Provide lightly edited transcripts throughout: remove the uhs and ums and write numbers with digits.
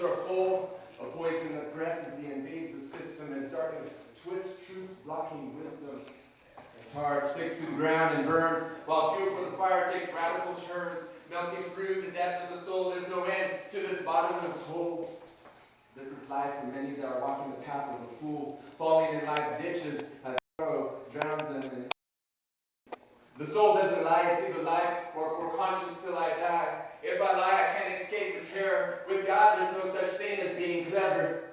books are full of poison that aggressively invades the system as darkness twists truth, blocking wisdom. As tar sticks to the ground and burns, while fuel for the fire takes radical turns, melting through the depth of the soul. There's no end to this bottomless hole. This is life for many that are walking the path of a fool, falling in life's ditches as sorrow drowns them. The soul doesn't lie, it's either life or conscience till I die. If I lie, I can't escape the terror. With God, there's no such thing as being clever.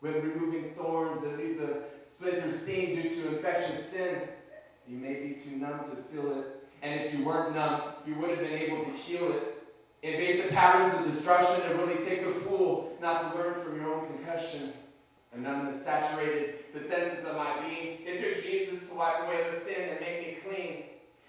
When removing thorns, it leaves a splinter seen due to infectious sin. You may be too numb to feel it, and if you weren't numb, you would have been able to heal it. In basic patterns of destruction, it really takes a fool not to learn from your own concussion. A numbness saturated the senses of my being. It took Jesus to wipe away the sin and make me clean.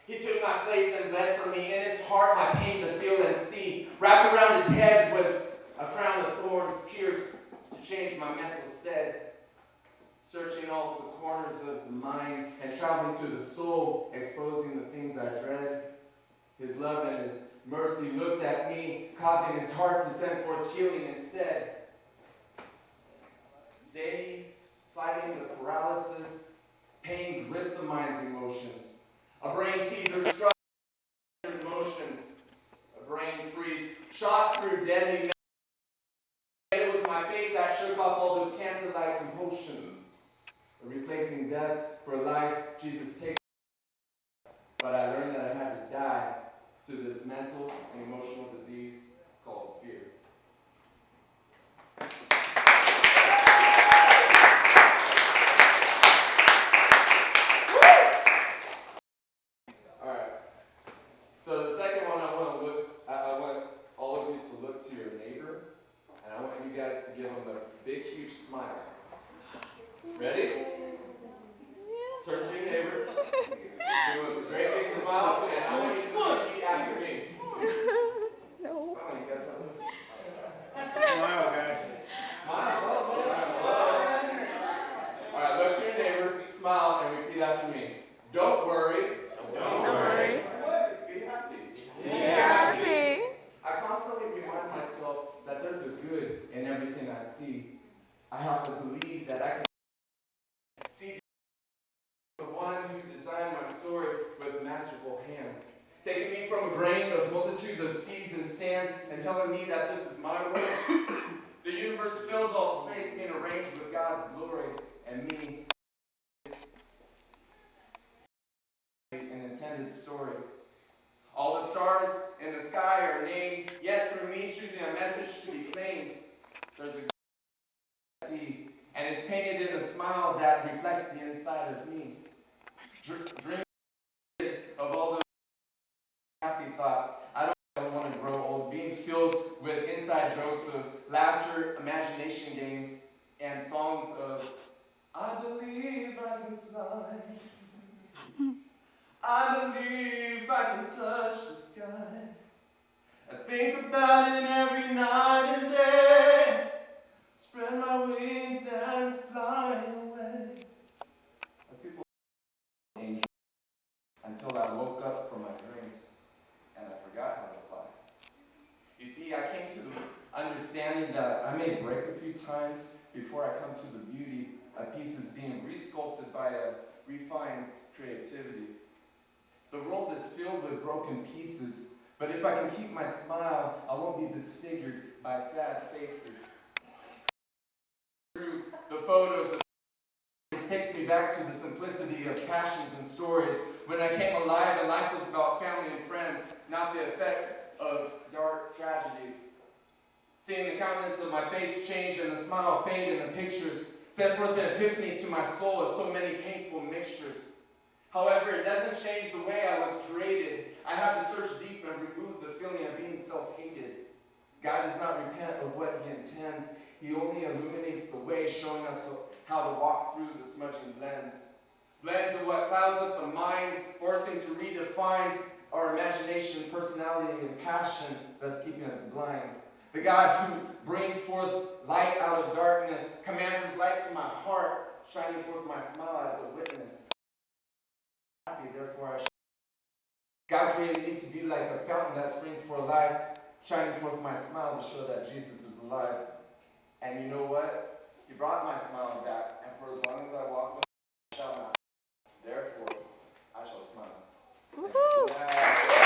He took my place and bled for me. In his heart, my pain to feel and see. Wrapped around his head was a crown of thorns pierced to change my mental stead. Searching all the corners of the mind and traveling to the soul, exposing the things I dread. His love and his mercy looked at me, causing his heart to send forth healing instead. Daily fighting the paralysis, pain gripped the mind's emotions. A brain teaser struck emotions. A brain freeze shot through deadly. It was my faith that shook off all those cancer-like compulsions. Replacing death for life, Jesus takes. But I learned that I had to die to this mental and emotional disease called fear. All right. So the second one, I want all of you to look to your neighbor, and I want you guys to give them a big, huge smile. Ready? Turn to your neighbor. Do a great big smile, and I want you to repeat after me. No. Come on, you guys want this? Smile, guys. Smile. All right, look to your neighbor, smile, and repeat after me. Don't worry. Don't worry. Be happy. Be happy. I constantly remind myself that there's a good in everything I see. I have to believe that I can see the one who designed my story with masterful hands, taking me from a grain of multitudes of seas and sands and telling me that this is my way. The universe fills all space being arranged with God's glory and me. An intended story. All the stars in the sky are named, yet through me choosing a message to be claimed. There's a see, and it's painted in a smile that reflects the inside of me. Dream of all those happy thoughts. I don't want to grow old. Being filled with inside jokes of laughter, imagination games, and songs of I believe I can fly. I believe I can touch the sky. I think about it every night and day. Spread my wings and fly away. People until I woke up from my dreams and I forgot how to fly. You see, I came to the understanding that I may break a few times before I come to the beauty of pieces being resculpted by a refined creativity. The world is filled with broken pieces, but if I can keep my smile, I won't be disfigured by sad faces. Through the photos of it takes me back to the simplicity of passions and stories. When I came alive and life was about family and friends, not the effects of dark tragedies. Seeing the countenance of my face change and the smile fade in the pictures set forth the epiphany to my soul of so many painful mixtures. However, it doesn't change the way I was created. I had to search deep and remove the feeling of being self-hated. God does not repent of what he intends. He only illuminates the way, showing us how to walk through the smudging lens. Lens of what clouds up the mind, forcing to redefine our imagination, personality, and passion that's keeping us blind. The God who brings forth light out of darkness, commands his light to my heart, shining forth my smile as a witness. Happy, therefore I shall. God created me to be like a fountain that springs forth life, shining forth my smile to show that Jesus is alive. And you know what? He brought my smile back, and for as long as I walk with him, I shall not. Therefore, I shall smile. Woohoo! Yeah.